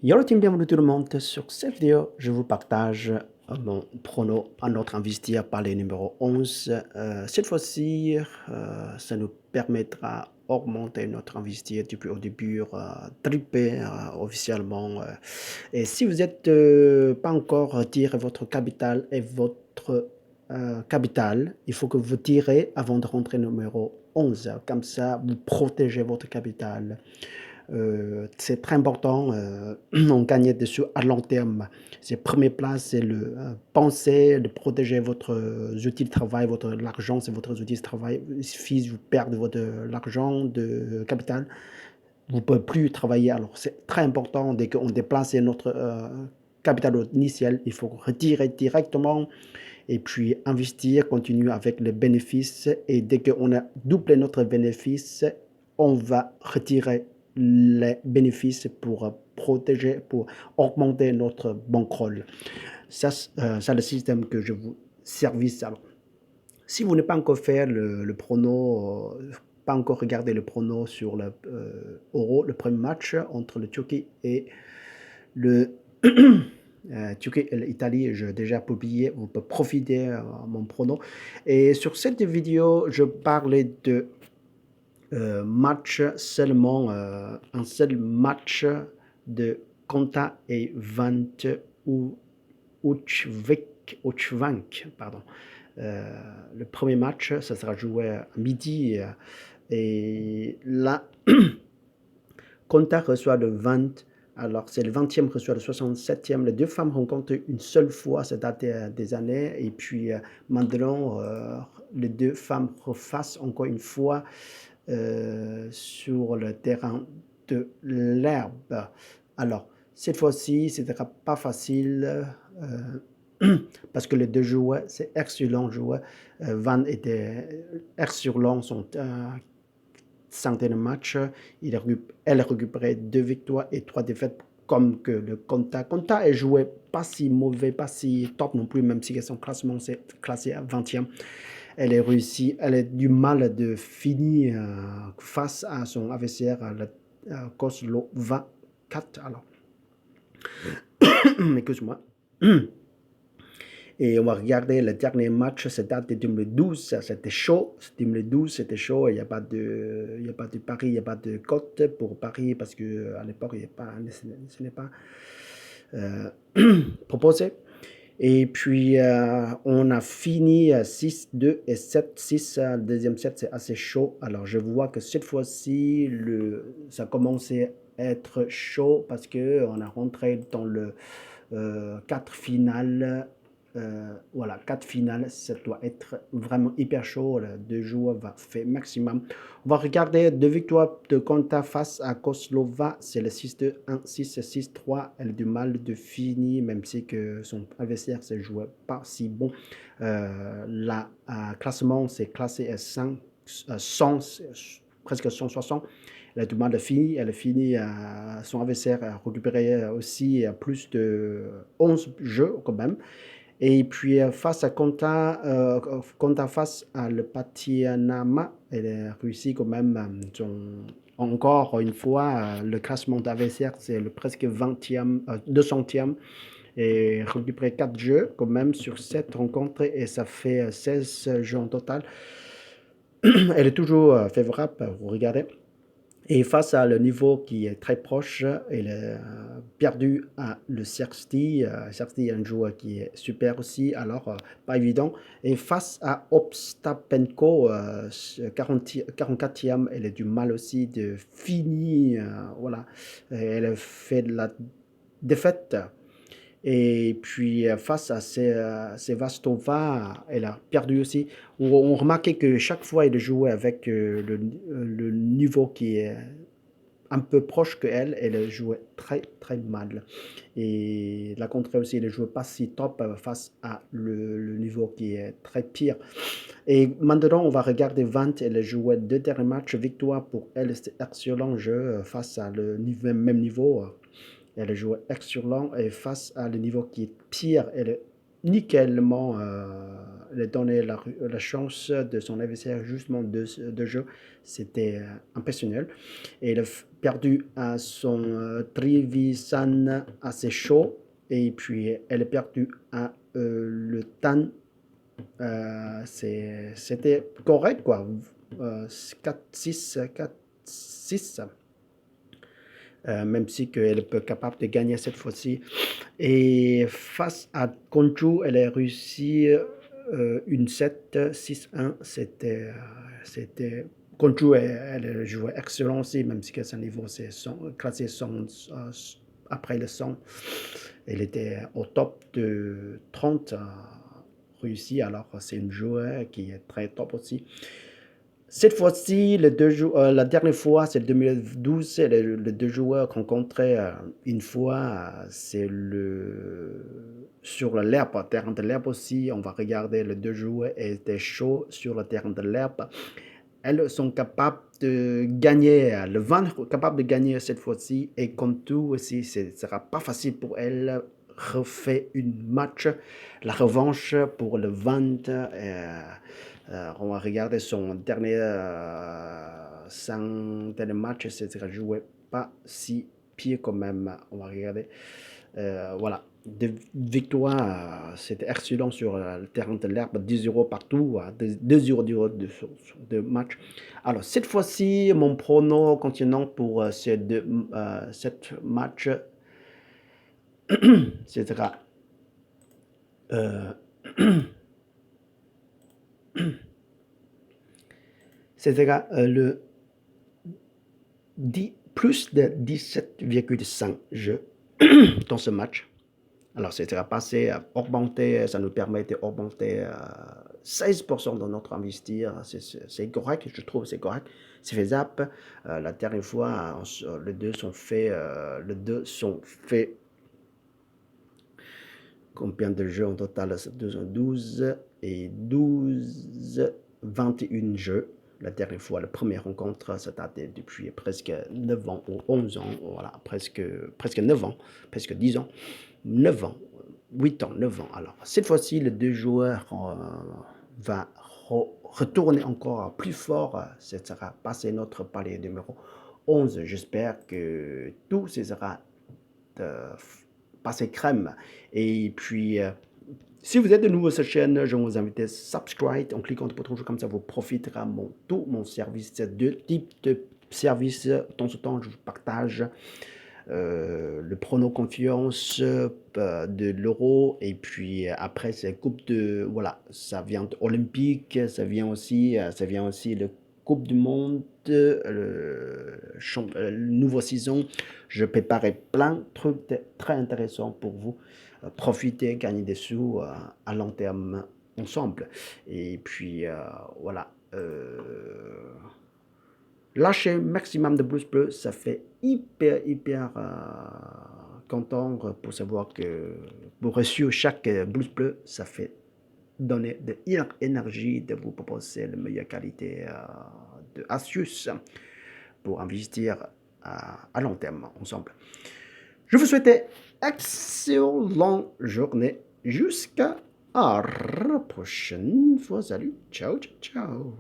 Yo le team, bienvenue tout le monde. Sur cette vidéo, je vous partage mon prono à notre investir par les numéros 11. Cette fois-ci, ça nous permettra d'augmenter notre investir depuis au début, tripler officiellement. Et si vous n'êtes pas encore retiré votre capital et votre capital, il faut que vous tirez avant de rentrer numéro 11. Comme ça, vous protégez votre capital. C'est très important, on gagne dessus à long terme. C'est premier place, c'est le penser de protéger votre outils de travail, l'argent, c'est votre outil de travail. Si vous perdez votre l'argent de capital, vous ne pouvez plus travailler. Alors c'est très important dès qu'on déplace notre capital initial, il faut retirer directement et puis investir, continuer avec les bénéfices. Et dès qu'on a doublé notre bénéfice, on va retirer les bénéfices pour protéger, pour augmenter notre bankroll. Ça, c'est le système que je vous service. Alors, si vous n'avez pas encore fait le prono, pas encore regardé le prono sur le Euro, le premier match entre le Turquie et le Turquie et l'Italie, j'ai déjà publié, vous pouvez profiter de mon prono. Et sur cette vidéo, je parlais de match seulement, un seul match de Konta et Van Uchvank, pardon. Le premier match, ça sera joué à midi. Et là, Konta reçoit le 20. Alors, c'est le 20e reçoit le 67e. Les deux femmes rencontrent une seule fois, ça date des années. Et puis, maintenant, les deux femmes refassent encore une fois sur le terrain de l'herbe. Alors, cette fois-ci, ce ne sera pas facile parce que les deux joueurs, c'est excellent joueur. Van était excellent, son centaines de matchs. Elle a récupéré 2 victoires et 3 défaites comme que le Konta. Konta est joué pas si mauvais, pas si top non plus, même si son classement s'est classé à 20e. Elle a réussi, elle a du mal de finir face à son adversaire, Koslova 4. Alors, excuse-moi. Et on va regarder le dernier match, ça date de 2012, c'était chaud. 2012, c'était chaud, il n'y a pas de pari, il n'y a pas de cote pour Paris parce qu'à l'époque, ce n'est pas proposé. Et puis, on a fini 6-2 et 7-6. Le deuxième set, c'est assez chaud. Alors, je vois que cette fois-ci, ça commence à être chaud parce qu'on a rentré dans le 4 finales. Voilà, 4 finales, ça doit être vraiment hyper chaud. Les deux joueurs vont faire maximum. On va regarder 2 victoires de Konta face à Koslova. C'est le 6-2, 1-6, 6-3. Elle a du mal de finir, même si que son adversaire ne jouait pas si bon. La classement, c'est classé à 100, presque 160. Elle a du mal de finir. Elle a fini, son adversaire a récupéré aussi plus de 11 jeux quand même. Et puis face à Konta, face à le Patianama, elle a réussi quand même, encore une fois, le classement d'adversaire, c'est le presque 20e, 200e, et récupéré 4 jeux quand même sur 7 rencontres, et ça fait 16 jeux en total. Elle est toujours favorable, vous regardez. Et face à le niveau qui est très proche, il a perdu à le Sersti. Sersti est un joueur qui est super aussi, alors pas évident. Et face à Obstapenko, 44e, elle a du mal aussi de finir. Voilà, elle a fait de la défaite. Et puis face à Sevastova, elle a perdu aussi. On remarquait que chaque fois elle jouait avec le niveau qui est un peu proche qu'elle, elle jouait très très mal. Et la contraire aussi, elle jouait pas si top face à le niveau qui est très pire. Et maintenant, on va regarder Vant. Elle jouait 2 derniers matchs, victoire pour elle, c'est excellent jeu face à le même niveau. Elle joue excellent et face à le niveau qui est pire, elle est nickelement lui donner la chance de son adversaire justement de jeu. C'était impressionnel. Et il a perdu à son Trivisan assez chaud. Et puis elle a perdu à le Tan. C'était correct, quoi. 4-6, 4-6. Même si elle peut être capable de gagner cette fois-ci. Et face à Conchu, elle a réussi une 7, 6-1. C'était Conchu, elle jouait excellent aussi, même si son niveau c'est classé 100, après le 100. Elle était au top de 30 réussi, alors c'est une joueur qui est très top aussi. Cette fois-ci, la dernière fois, c'est 2012, les deux joueurs rencontrés une fois, c'est sur l'herbe, terrain de l'herbe aussi. On va regarder, les deux joueurs étaient chauds sur le terrain de l'herbe. Elles sont capables de gagner, le vent capable de gagner cette fois-ci. Et comme tout aussi, ce ne sera pas facile pour elle. Refait une match, la revanche pour le vent. On va regarder son dernier match, c'est joué pas si pire quand même. On va regarder. Voilà, de victoire, c'était excellent sur le terrain de l'herbe, 10-0 partout, 2-0 de match. Alors, cette fois-ci, mon prono continent pour cette match, ce sera le plus de 17,5 jeux dans ce match. Alors, ça sera passé, augmenter, ça nous permet d'augmenter 16% de notre investir. C'est correct, je trouve, c'est correct. C'est faisable. La dernière fois, les deux sont faits. Combien de jeux en total? 12 et 12, 21 jeux. La dernière fois, la première rencontre, ça datait depuis presque 9 ans ou 11 ans. Voilà, presque 9 ans, presque 10 ans. 9 ans, 8 ans, 9 ans. Alors, cette fois-ci, les deux joueurs vont retourner encore plus fort. Ce sera passé notre palier numéro 11. J'espère que tout sera passé crème. Et puis, si vous êtes de nouveau sur cette chaîne, je vous invite à subscribe en cliquant sur le bouton, comme ça vous profiterez de tout mon service, deux types de services. De temps en temps, je vous partage le prono confiance de l'euro, et puis après c'est coupe de, voilà, ça vient olympique, ça vient aussi le coupe du monde, nouveau saison. Je préparais plein de trucs très intéressants pour vous. Profiter, gagner des sous à long terme ensemble. Et puis voilà, lâchez maximum de blues bleus, ça fait hyper content pour savoir que vous reçu chaque blues bleu, ça fait donner de l'énergie de vous proposer la meilleure qualité de astuces pour investir à long terme ensemble. Je vous souhaite excellente journée jusqu'à la prochaine fois. Salut, ciao, ciao, ciao.